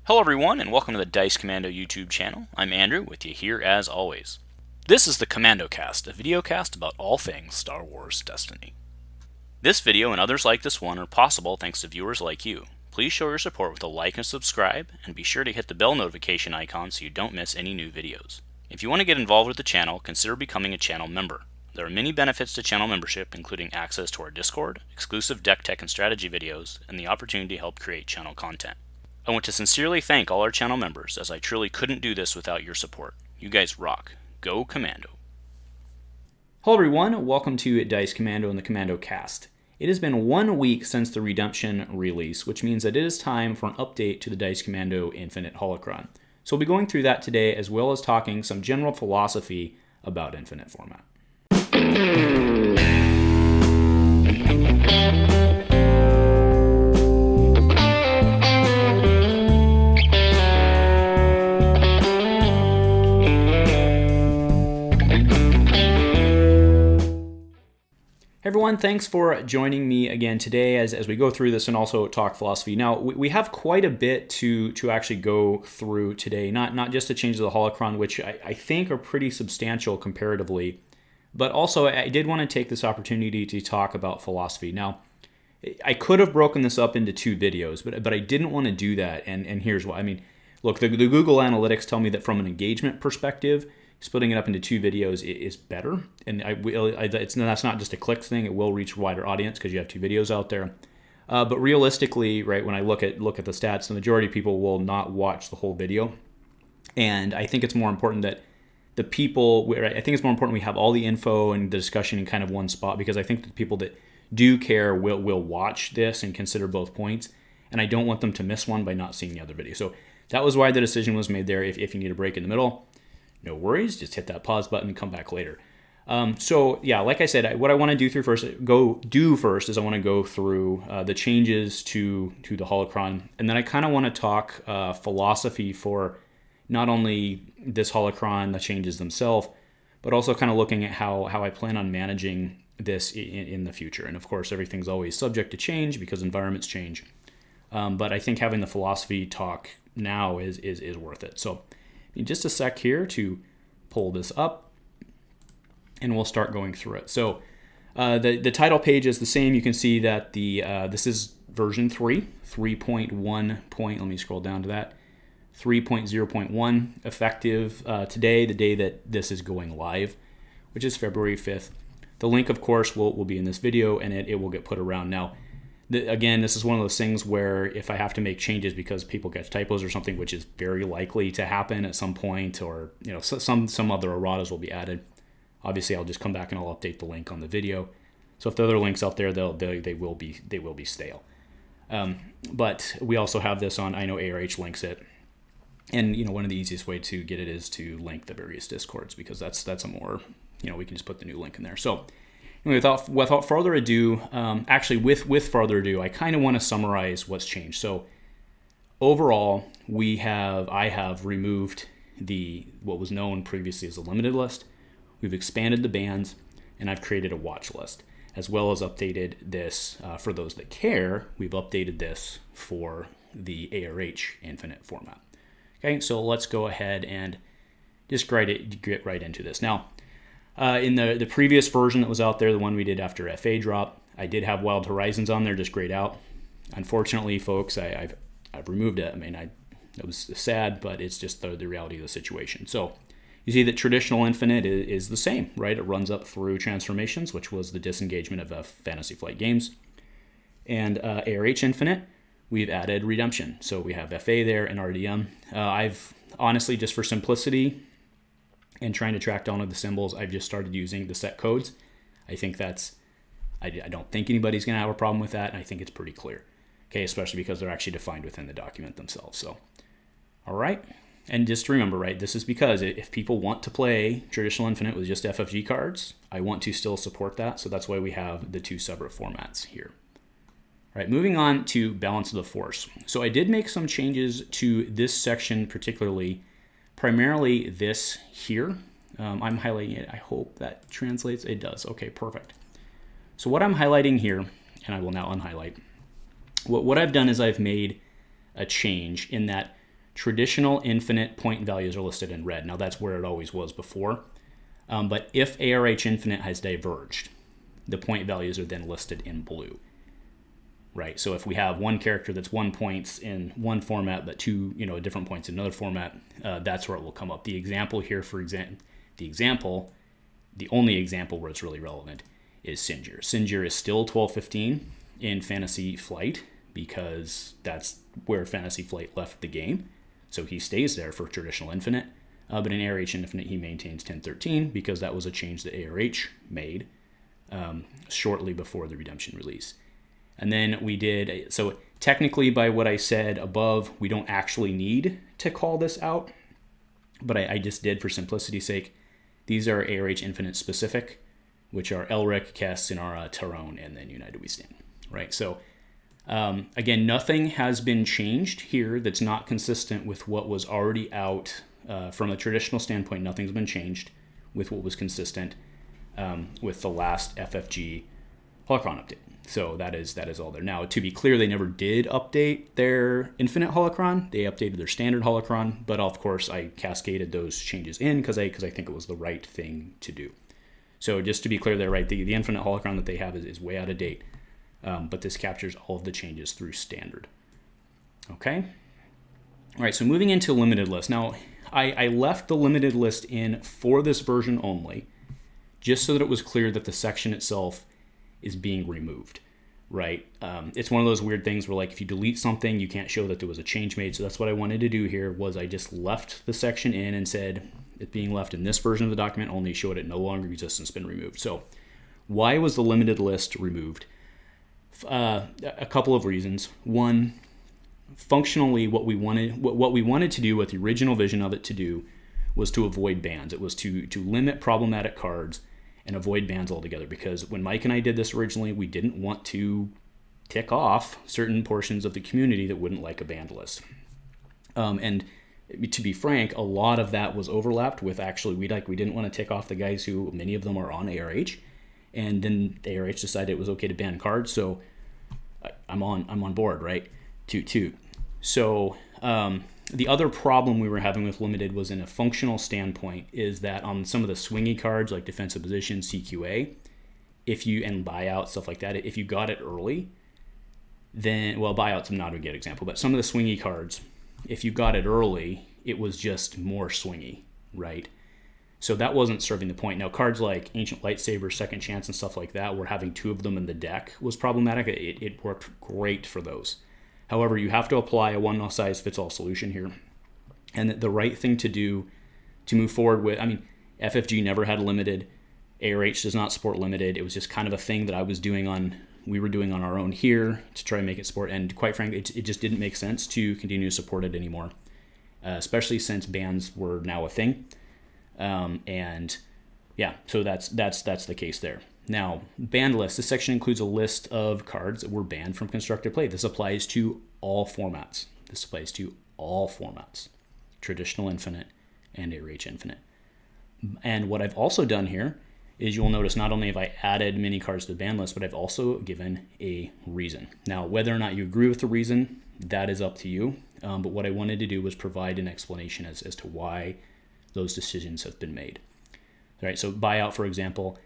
Hello everyone, and welcome to the Dice Commando YouTube channel. I'm Andrew, with you here as always. This is the Commando Cast, a video cast about all things Star Wars Destiny. This video and others like this one are possible thanks to viewers like you. Please show your support with a like and subscribe, and be sure to hit the bell notification icon so you don't miss any new videos. If you want to get involved with the channel, consider becoming a channel member. There are many benefits to channel membership, including access to our Discord, exclusive deck tech and strategy videos, and the opportunity to help create channel content. I want to sincerely thank all our channel members, as I truly couldn't do this without your support. You guys rock. Go Commando. Hello everyone, welcome to Dice Commando and the Commando Cast. It has been 1 week since the Redemption release, which means that it is time for an update to the Dice Commando Infinite Holocron. So we'll be going through that today, as well as talking some general philosophy about Infinite format. Everyone, thanks for joining me again today as we go through this and also talk philosophy. Now, we have quite a bit to actually go through today, not just the changes of the Holocron, which I think are pretty substantial comparatively, but also I did want to take this opportunity to talk about philosophy. Now, I could have broken this up into 2 videos, but I didn't want to do that, and here's why. I mean, look, the Google Analytics tell me that from an engagement perspective, splitting it up into 2 videos is better, and that's not just a clicks thing. It will reach a wider audience because you have 2 videos out there. But realistically, right, when I look at the stats, the majority of people will not watch the whole video, and I think it's more important that we have all the info and the discussion in kind of one spot, because I think the people that do care will watch this and consider both points, and I don't want them to miss one by not seeing the other video. So that was why the decision was made there. If you need a break in the middle, no worries, just hit that pause button and come back later. So yeah, like I said, what I want to do first is I want to go through the changes to the Holocron, and then I kind of want to talk philosophy for not only this Holocron, the changes themselves, but also kind of looking at how I plan on managing this in the future. And of course, everything's always subject to change because environments change. But I think having the philosophy talk now is worth it. So in just a sec here to pull this up, and we'll start going through it. So the title page is the same. You can see that this is version 3.1 point. Let me scroll down to that. 3.0.1 effective today, the day that this is going live, which is February 5th. The link, of course, will be in this video, and it will get put around. Now, again, this is one of those things where if I have to make changes because people catch typos or something, which is very likely to happen at some point, or some other erratas will be added, obviously I'll just come back and I'll update the link on the video. So if the other links out there, they will be stale. But we also have this on, I know ARH links it, and one of the easiest way to get it is to link the various Discords, because that's a more, we can just put the new link in there. So without further ado, with further ado, I kind of want to summarize what's changed. So overall, I have removed what was known previously as a limited list. We've expanded the bans, and I've created a watch list, as well as updated this for those that care. We've updated this for the ARH Infinite format. Okay, so let's go ahead and just get right into this. Now, in the previous version that was out there, the one we did after FA drop, I did have Wild Horizons on there, just grayed out. Unfortunately, folks, I've removed it. I mean, it was sad, but it's just the reality of the situation. So you see that traditional Infinite is the same, right? It runs up through Transformations, which was the disengagement of Fantasy Flight Games. And ARH Infinite, we've added Redemption. So we have FA there and RDM. I've honestly, just for simplicity and trying to track down all the symbols, I've just started using the set codes. I think I don't think anybody's going to have a problem with that, and I think it's pretty clear. Okay, especially because they're actually defined within the document themselves. So, all right. And just to remember, right, this is because if people want to play traditional Infinite with just FFG cards, I want to still support that. So that's why we have the 2 separate formats here. All right, moving on to Balance of the Force. So I did make some changes to this section particularly, primarily this here. I'm highlighting it. I hope that translates. It does. Okay, perfect. So what I'm highlighting here, and I will now unhighlight, what I've done is I've made a change in that traditional infinite point values are listed in red. Now that's where it always was before. But if ARH Infinite has diverged, the point values are then listed in blue. Right, so if we have one character that's 1 point in one format, but two, different points in another format, that's where it will come up. The example here, the only example where it's really relevant is Sinjir. Sinjir is still 1215 in Fantasy Flight because that's where Fantasy Flight left the game. So he stays there for traditional Infinite. But in ARH Infinite, he maintains 1013 because that was a change that ARH made shortly before the Redemption release. And then we did, so technically by what I said above, we don't actually need to call this out, but I just did for simplicity's sake. These are ARH Infinite specific, which are Elric, Kes, Inara, Tyrone, and then United We Stand, right? So again, nothing has been changed here that's not consistent with what was already out. From a traditional standpoint, nothing's been changed with what was consistent with the last FFG Holocron update. So that is all there. Now, to be clear, they never did update their Infinite Holocron. They updated their standard Holocron, but of course, I cascaded those changes in because I think it was the right thing to do. So just to be clear there, right, the Infinite Holocron that they have is way out of date, but this captures all of the changes through standard. Okay? All right, so moving into limited list. Now, I left the limited list in for this version only, just so that it was clear that the section itself is being removed, right? It's one of those weird things where, like, if you delete something, you can't show that there was a change made. So that's what I wanted to do here, was I just left the section in and said it being left in this version of the document only showed it no longer exists and it's been removed. So why was the limited list removed? A couple of reasons. One, functionally, what we wanted to do, what the original vision of it to do, was to avoid bans. It was to limit problematic cards and avoid bans altogether, because when Mike and I did this originally, we didn't want to tick off certain portions of the community that wouldn't like a banned list. And to be frank, a lot of that was overlapped with actually we didn't want to tick off the guys who many of them are on ARH, and then ARH decided it was okay to ban cards, so I'm on board, right? Toot. So the other problem we were having with limited was in a functional standpoint, is that on some of the swingy cards like defensive position, CQA, and buyout, stuff like that, if you got it early, then, well, buyout's not a good example, but some of the swingy cards, if you got it early, it was just more swingy, right? So that wasn't serving the point. Now, cards like Ancient Lightsaber, Second Chance, and stuff like that, where having two of them in the deck was problematic. It worked great for those. However, you have to apply a one-size-fits-all solution here. And the right thing to do to move forward with, FFG never had limited. ARH does not support limited. It was just kind of a thing that we were doing on our own here to try and make it support. And quite frankly, it just didn't make sense to continue to support it anymore, especially since bans were now a thing. So that's the case there. Now, banned list. This section includes a list of cards that were banned from constructed play. This applies to all formats. Traditional Infinite and ARH Infinite. And what I've also done here is you'll notice not only have I added many cards to the ban list, but I've also given a reason. Now, whether or not you agree with the reason, that is up to you. But what I wanted to do was provide an explanation as to why those decisions have been made. All right, so buyout, for example,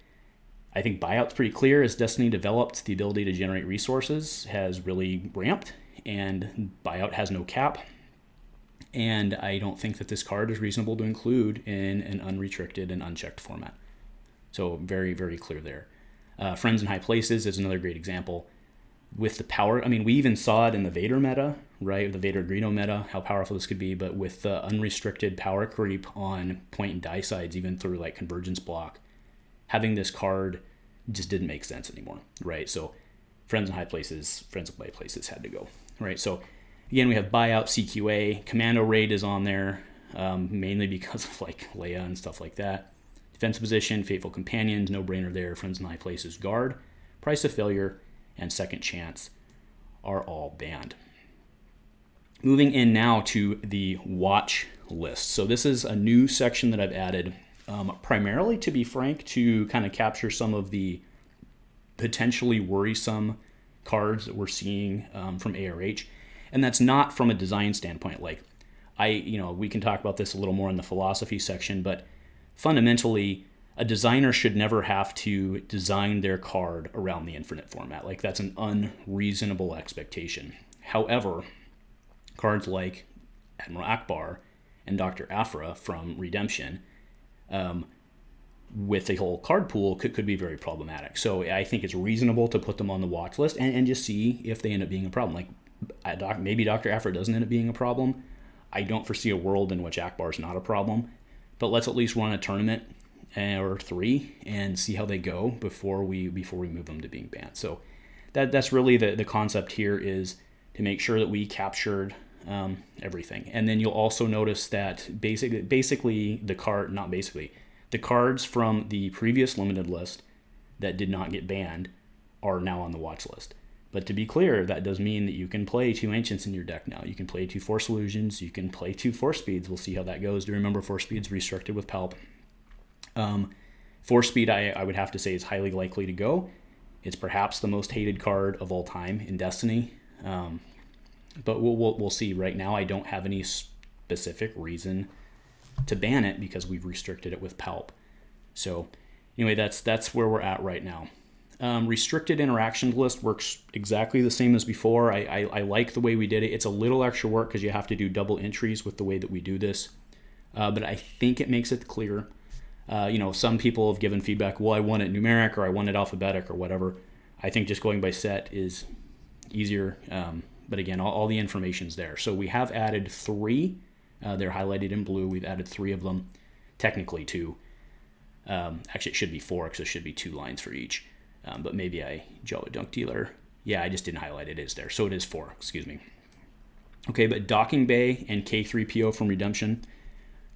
I think buyout's pretty clear. As Destiny developed, the ability to generate resources has really ramped, and buyout has no cap. And I don't think that this card is reasonable to include in an unrestricted and unchecked format. So very, very clear there. Friends in High Places is another great example. With the power, we even saw it in the Vader meta, right? The Vader Greedo meta, how powerful this could be, but with the unrestricted power creep on point and die sides, even through like Convergence block, having this card just didn't make sense anymore, right? So Friends in High Places had to go, right? So again, we have buyout, CQA, Commando Raid is on there, mainly because of like Leia and stuff like that. Defensive Position, Faithful Companions, no brainer there. Friends in High Places, Guard, Price of Failure, and Second Chance are all banned. Moving in now to the watch list. So this is a new section that I've added, primarily, to be frank, to kind of capture some of the potentially worrisome cards that we're seeing from ARH. And that's not from a design standpoint. Like, we can talk about this a little more in the philosophy section, but fundamentally, a designer should never have to design their card around the infinite format. Like, that's an unreasonable expectation. However, cards like Admiral Akbar and Dr. Aphra from Redemption, with the whole card pool, could be very problematic. So I think it's reasonable to put them on the watch list and just see if they end up being a problem. Like, maybe Dr. Aphra doesn't end up being a problem. I don't foresee a world in which Akbar is not a problem, but let's at least run a tournament or 3 and see how they go before we move them to being banned. So that's really the concept here, is to make sure that we captured everything. And then you'll also notice that basically the cards from the previous limited list that did not get banned are now on the watch list. But to be clear, that does mean that you can play 2 Ancients in your deck now. You can play 2 Force Illusions. You can play 2 Force Speeds. We'll see how that goes. Do remember Force Speed's restricted with Palp. Force Speed, I would have to say, is highly likely to go. It's perhaps the most hated card of all time in Destiny. But we'll see. Right now, I don't have any specific reason to ban it because we've restricted it with Palp. So anyway, that's where we're at right now. Restricted interaction list works exactly the same as before. I like the way we did it. It's a little extra work because you have to do double entries with the way that we do this. But I think it makes it clear. Some people have given feedback, well, I want it numeric or I want it alphabetic or whatever. I think just going by set is easier. But again, all the information's there. So we have added 3. They're highlighted in blue. We've added 3 of them, technically 2. Actually, it should be 4 because there should be 2 lines for each. But maybe Jawa Dunk Dealer. Yeah, I just didn't highlight it. It is there. So it is 4, excuse me. Okay, but Docking Bay and K3PO from Redemption,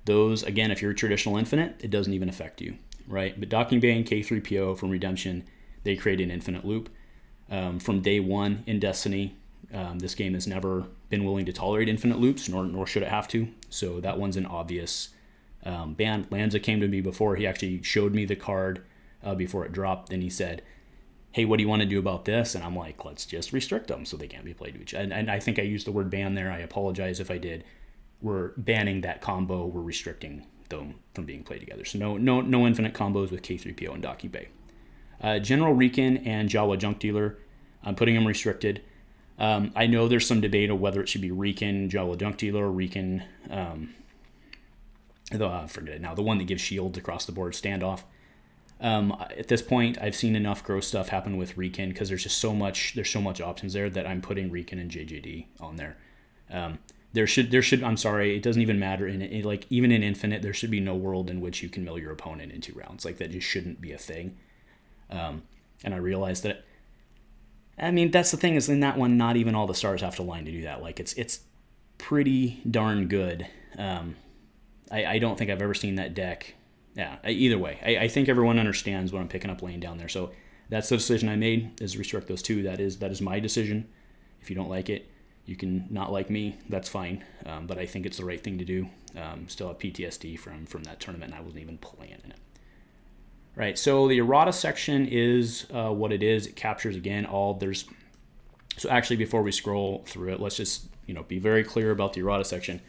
those, again, if you're a traditional infinite, it doesn't even affect you, right? But Docking Bay and K3PO from Redemption, they create an infinite loop. From day 1 in Destiny, this game has never been willing to tolerate infinite loops, nor should it have to. So that one's an obvious ban. Lanza came to me before. He actually showed me the card before it dropped, and he said, hey, what do you want to do about this? And I'm like, let's just restrict them so they can't be played to each other. And I think I used the word ban there. I apologize if I did. We're banning that combo. We're restricting them from being played together. So no infinite combos with K3PO and Docking Bay. General Rican and Jawa Junk Dealer, I'm putting them restricted. I know there's some debate of whether it should be Rican, Jawa Junk Dealer, or Rican, I forget it now, the one that gives shields across the board, standoff. At this point, I've seen enough gross stuff happen with Rican because there's so much options there that I'm putting Rican and JJD on there. There should I'm sorry, it doesn't even matter even in Infinite, there should be no world in which you can mill your opponent in 2 rounds. Like, that just shouldn't be a thing. And I realized that, that's the thing, is in that one, not even all the stars have to line to do that. Like, it's pretty darn good. I don't think I've ever seen that deck. Yeah, either way, I think everyone understands what I'm picking up laying down there. So that's the decision I made, is restrict those 2. That is my decision. If you don't like it, you can not like me. That's fine. But I think it's the right thing to do. Still have PTSD from that tournament, and I wasn't even playing in it. Right, so the errata section is what it is. It captures, again, so actually, before we scroll through it, let's just be very clear about the errata section.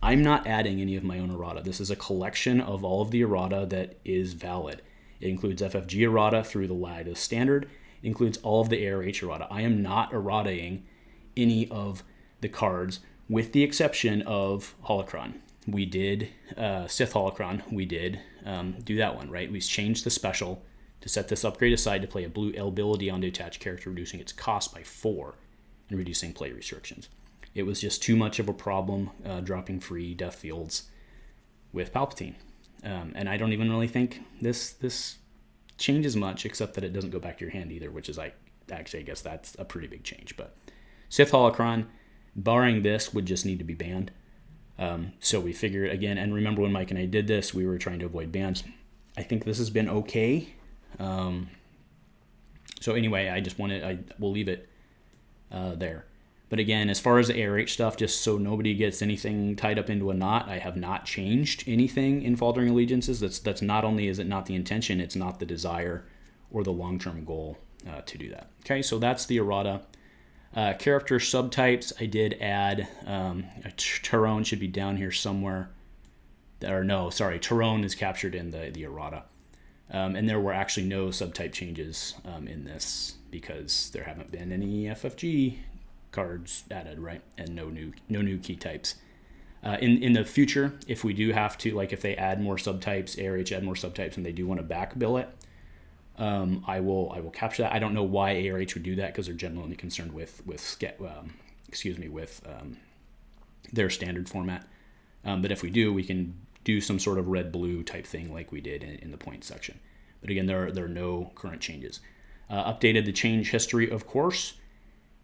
I'm not adding any of my own errata. This is a collection of all of the errata that is valid. It includes FFG errata through the lag of standard. It includes all of the ARH errata. I am not errataing any of the cards, with the exception of Holocron. We did Sith Holocron. We did do that one, right? We changed the special to set this upgrade aside to play a blue ability on the attached character, reducing its cost by 4 and reducing play restrictions. It was just too much of a problem dropping free death fields with Palpatine. And I don't even really think this changes much, except that it doesn't go back to your hand either, which is I guess that's a pretty big change. But Sith Holocron, barring this, would just need to be banned. So we figured, again, and remember when Mike and I did this, we were trying to avoid bans. I think this has been okay. So anyway, we'll leave it there. But again, as far as the ARH stuff, just so nobody gets anything tied up into a knot, I have not changed anything in Faltering Allegiances. That's not only is it not the intention, it's not the desire or the long-term goal to do that. Okay, so that's the errata. Character subtypes, I did add, Tyrone should be down here somewhere. Tyrone is captured in the errata. And there were actually no subtype changes in this because there haven't been any FFG cards added, right? And no new key types. In the future, if we do have to, like if they add more subtypes, ARH add more subtypes, and they do want to back bill it, I will capture that. I don't know why ARH would do that because they're generally concerned with their standard format. But if we do, we can do some sort of red-blue type thing like we did in the point section. But again, there are no current changes. Updated the change history, of course.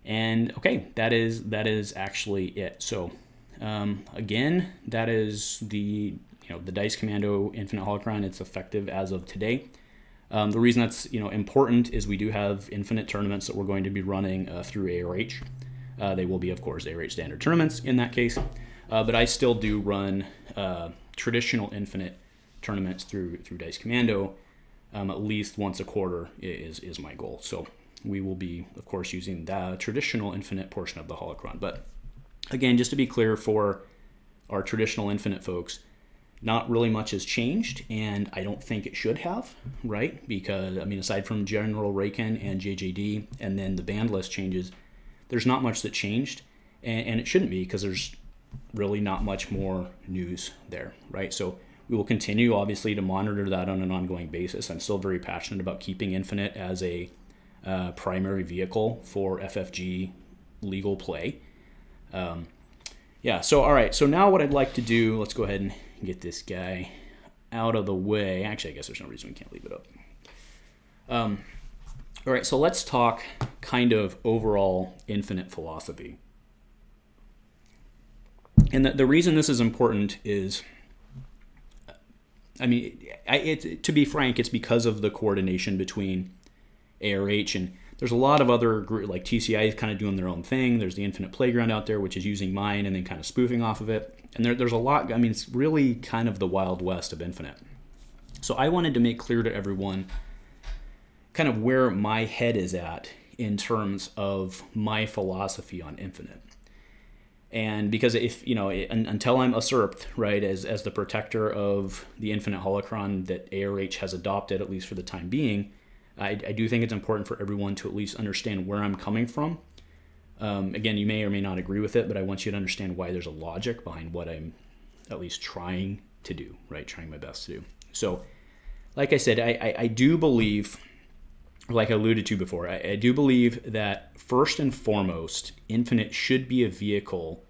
And okay, that is actually it. So again, that is the Dice Commando Infinite Holocron. It's effective as of today. The reason that's important is we do have infinite tournaments that we're going to be running through ARH. They will be, of course, ARH standard tournaments in that case. But I still do run traditional infinite tournaments through Dice Commando. At least once a quarter is my goal. So we will be, of course, using the traditional infinite portion of the Holocron. But again, just to be clear for our traditional infinite folks, not really much has changed, and I don't think it should have, right? Because, aside from General Raken and JJD and then the band list changes, there's not much that changed, and it shouldn't be because there's really not much more news there, right? So we will continue, obviously, to monitor that on an ongoing basis. I'm still very passionate about keeping Infinite as a primary vehicle for FFG legal play. So all right. So now what I'd like to do, let's go ahead and get this guy out of the way. Actually, I guess there's no reason we can't leave it up. All right. So let's talk kind of overall Infinite philosophy. And the reason this is important is, to be frank, it's because of the coordination between ARH and there's a lot of other groups, like TCI is kind of doing their own thing. There's the Infinite Playground out there, which is using mine and then kind of spoofing off of it. And there's a lot, it's really kind of the Wild West of Infinite. So I wanted to make clear to everyone kind of where my head is at in terms of my philosophy on Infinite. And because until I'm usurped, right, as the protector of the Infinite Holocron that ARH has adopted, at least for the time being, I do think it's important for everyone to at least understand where I'm coming from. Again, you may or may not agree with it, but I want you to understand why there's a logic behind what I'm at least trying to do, right, trying my best to do. So, like I said, I do believe, like I alluded to before, I do believe that first and foremost, Infinite should be a vehicle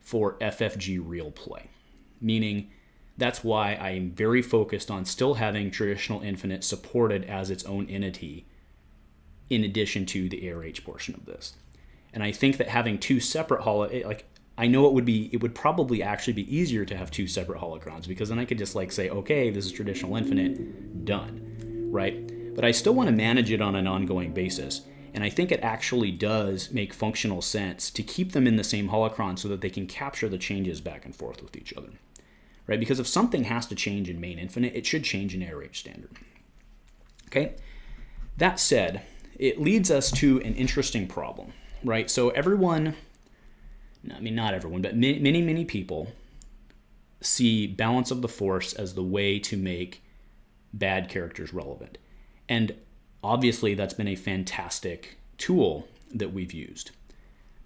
for FFG real play. Meaning, that's why I'm very focused on still having traditional Infinite supported as its own entity in addition to the ARH portion of this. And I think that having two separate I know it would probably actually be easier to have two separate holocrons because then I could just say, okay, this is traditional Infinite, done, right? But I still want to manage it on an ongoing basis. And I think it actually does make functional sense to keep them in the same holocron so that they can capture the changes back and forth with each other, right? Because if something has to change in main Infinite, it should change in ARH standard. Okay? That said, it leads us to an interesting problem, right? So everyone, not everyone, but many people see Balance of the Force as the way to make bad characters relevant. And obviously, that's been a fantastic tool that we've used.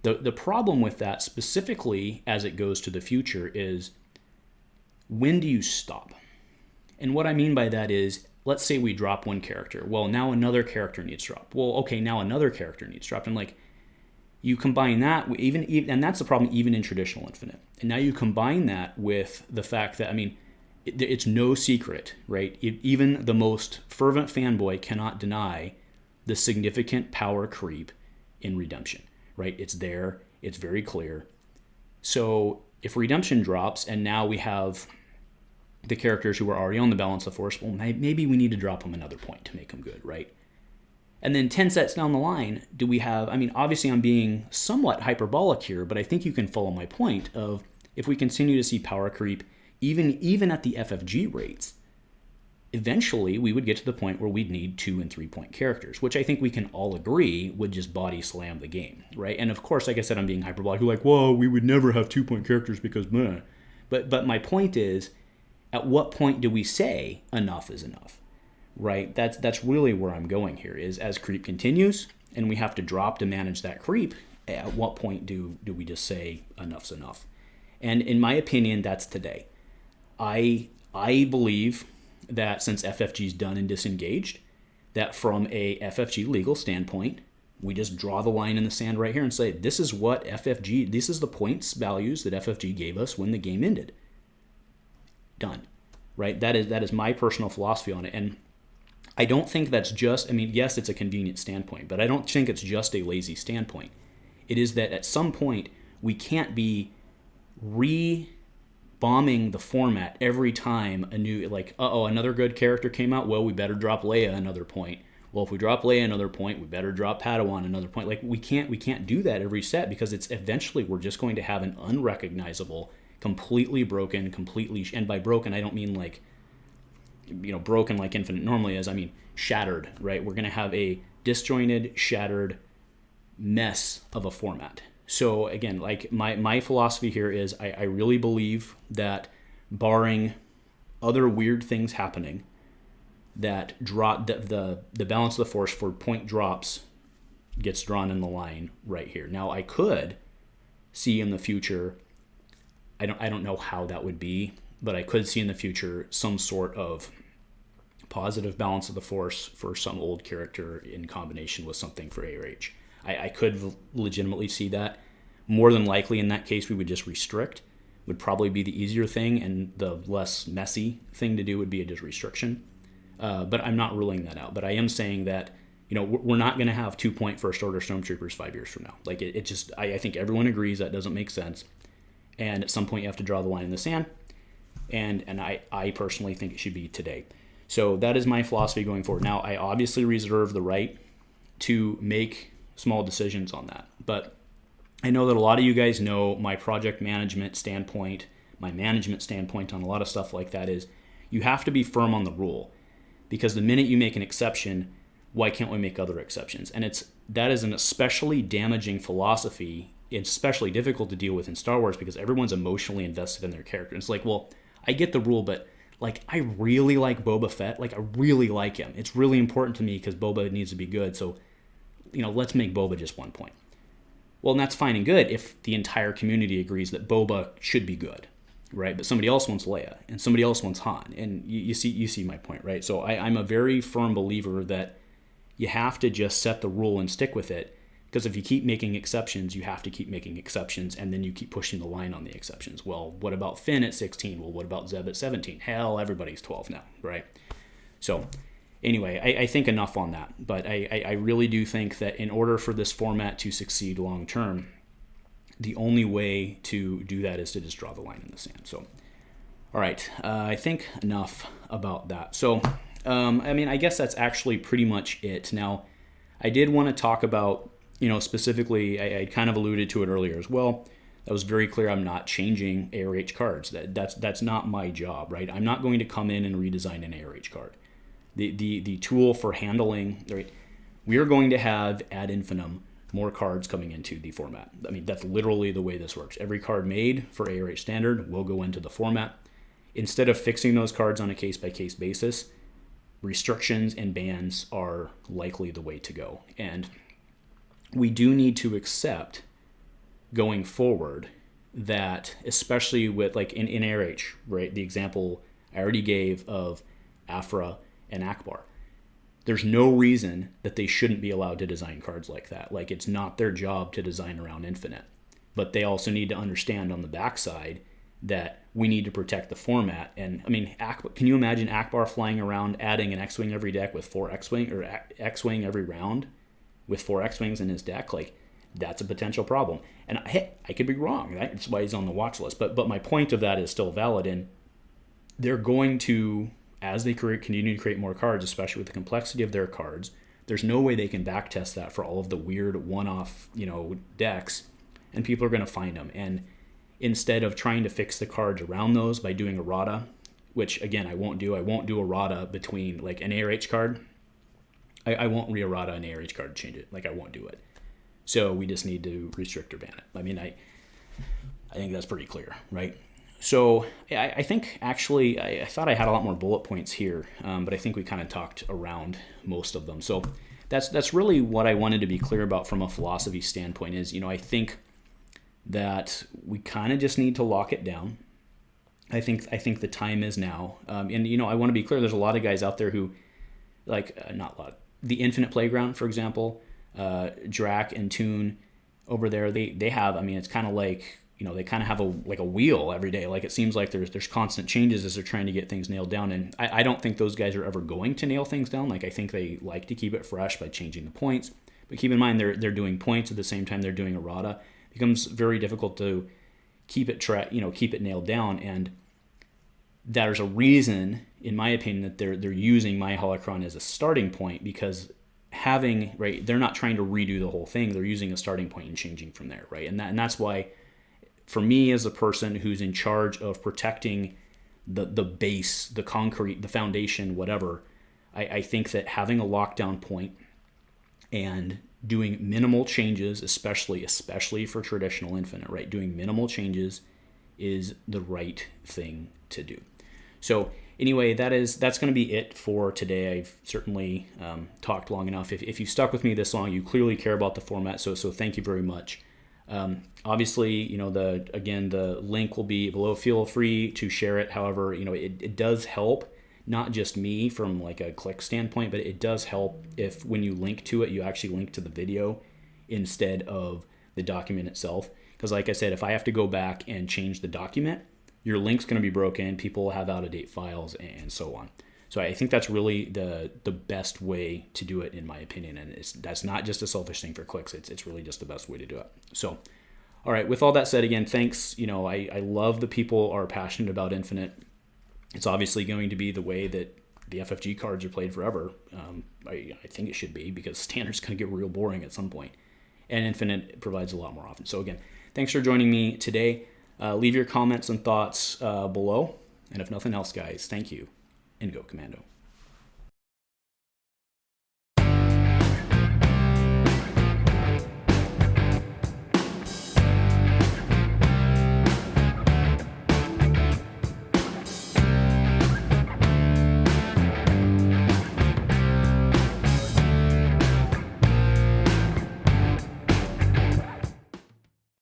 The problem with that, specifically as it goes to the future, is when do you stop? And what I mean by that is, let's say we drop one character. Well, now another character needs dropped. Well, okay, now another character needs dropped. And you combine that, and that's the problem even in traditional Infinite. And now you combine that with the fact that, it's no secret, right? Even the most fervent fanboy cannot deny the significant power creep in Redemption, right? It's there. It's very clear. So if Redemption drops and now we have the characters who are already on the Balance of the Force, well, maybe we need to drop them another point to make them good, right? And then 10 sets down the line, do we have, obviously I'm being somewhat hyperbolic here, but I think you can follow my point of if we continue to see power creep, even at the FFG rates, eventually we would get to the point where we'd need 2 and 3 point characters, which I think we can all agree would just body slam the game, right? And of course, like I said, I'm being hyperbolic. You're like, whoa, we would never have 2 point characters because meh. But my point is, at what point do we say enough is enough, right? That's really where I'm going here, is as creep continues and we have to drop to manage that creep, at what point do we just say enough's enough? And in my opinion, that's today. I believe that since FFG's done and disengaged, that from a FFG legal standpoint, we just draw the line in the sand right here and say, this is what FFG, this is the points values that FFG gave us when the game ended. Done. Right? That is my personal philosophy on it. And I don't think that's just, I mean, yes, it's a convenient standpoint, but I don't think it's just a lazy standpoint. It is that at some point, we can't be bombing the format every time a new, like, another good character came out, well, we better drop Leia another point. Well, if we drop Leia another point, we better drop Padawan another point. Like, we can't do that every set, because it's eventually we're just going to have an unrecognizable, completely broken, and by broken I don't mean like, broken like Infinite normally is, I mean shattered, right? We're going to have a disjointed, shattered mess of a format. So again, like my philosophy here is I really believe that, barring other weird things happening, that drop the balance of the force for point drops gets drawn in the line right here. Now I could see in the future, I don't know how that would be, but I could see in the future some sort of positive balance of the force for some old character in combination with something for A or H. I could legitimately see that. More than likely, in that case, we would just restrict. Would probably be the easier thing, and the less messy thing to do would be a just restriction. But I'm not ruling that out. But I am saying that, we're not going to have 2 point first order stormtroopers 5 years from now. Like, it just, I think everyone agrees that doesn't make sense. And at some point, you have to draw the line in the sand. And I personally think it should be today. So that is my philosophy going forward. Now, I obviously reserve the right to make small decisions on that. But I know that a lot of you guys know my project management standpoint, my management standpoint on a lot of stuff like that is, you have to be firm on the rule. Because the minute you make an exception, why can't we make other exceptions? And that is an especially damaging philosophy. It's especially difficult to deal with in Star Wars because everyone's emotionally invested in their character. It's like, well, I get the rule, but like, I really like Boba Fett. Like, I really like him. It's really important to me because Boba needs to be good. So, let's make Boba just 1 point. Well, and that's fine and good if the entire community agrees that Boba should be good, right? But somebody else wants Leia, and somebody else wants Han, and you see my point, right? So I'm a very firm believer that you have to just set the rule and stick with it, because if you keep making exceptions, you have to keep making exceptions, and then you keep pushing the line on the exceptions. Well, what about Finn at 16? Well, what about Zeb at 17? Hell, everybody's 12 now, right? So anyway, I think enough on that. But I really do think that in order for this format to succeed long term, the only way to do that is to just draw the line in the sand. So, all right, I think enough about that. So, I guess that's actually pretty much it. Now, I did want to talk about, specifically, I kind of alluded to it earlier as well. That was very clear. I'm not changing ARH cards. That's not my job, right? I'm not going to come in and redesign an ARH card. The tool for handling, right? We are going to have ad infinitum more cards coming into the format. I mean, that's literally the way this works. Every card made for ARH standard will go into the format. Instead of fixing those cards on a case-by-case basis, restrictions and bans are likely the way to go. And we do need to accept going forward that, especially with, like, in ARH, right, the example I already gave of Afra and Akbar, there's no reason that they shouldn't be allowed to design cards like that. Like, it's not their job to design around Infinite. But they also need to understand on the backside that we need to protect the format. And, can you imagine Akbar flying around adding an X-Wing every deck with 4 X-Wing, or X-Wing every round with 4 X-Wings in his deck? Like, that's a potential problem. And I could be wrong, right? That's why he's on the watch list. But my point of that is still valid, and they're going to, as they continue to create more cards, especially with the complexity of their cards, there's no way they can backtest that for all of the weird one-off, decks, and people are going to find them. And instead of trying to fix the cards around those by doing errata, which again, I won't do. I won't do errata between like an ARH card. I won't re-errata an ARH card to change it. Like I won't do it. So we just need to restrict or ban it. I mean, I think that's pretty clear, right? So I think actually I thought I had a lot more bullet points here, but I think we kind of talked around most of them. So that's really what I wanted to be clear about from a philosophy standpoint is, I think that we kind of just need to lock it down. I think the time is now. And, I want to be clear, there's a lot of guys out there who, like, not a lot, the Infinite Playground, for example, Drac and Toon over there, they have, it's kind of like, they kind of have a wheel every day. Like it seems like there's constant changes as they're trying to get things nailed down. And I don't think those guys are ever going to nail things down. Like I think they like to keep it fresh by changing the points. But keep in mind they're doing points at the same time they're doing errata. It becomes very difficult to keep it nailed down. And there's a reason, in my opinion, that they're using my holocron as a starting point, because they're not trying to redo the whole thing. They're using a starting point and changing from there, right? And that's why, for me as a person who's in charge of protecting the base, the concrete, the foundation, whatever, I think that having a lockdown point and doing minimal changes, especially for traditional Infinite, right? Doing minimal changes is the right thing to do. So anyway, that's going to be it for today. I've certainly talked long enough. If you stuck with me this long, you clearly care about the format. So thank you very much. Obviously, the link will be below. Feel free to share it. However, it does help, not just me from like a click standpoint, but it does help if when you link to it, you actually link to the video instead of the document itself. Because like I said, if I have to go back and change the document, your link's going to be broken. People will have out-of-date files and so on. So I think that's really the best way to do it, in my opinion. And that's not just a selfish thing for clicks. It's really just the best way to do it. So, all right, with all that said, again, thanks. I love the people are passionate about Infinite. It's obviously going to be the way that the FFG cards are played forever. I think it should be, because Standard's going to get real boring at some point. And Infinite provides a lot more often. So again, thanks for joining me today. Leave your comments and thoughts below. And if nothing else, guys, thank you, and go Commando.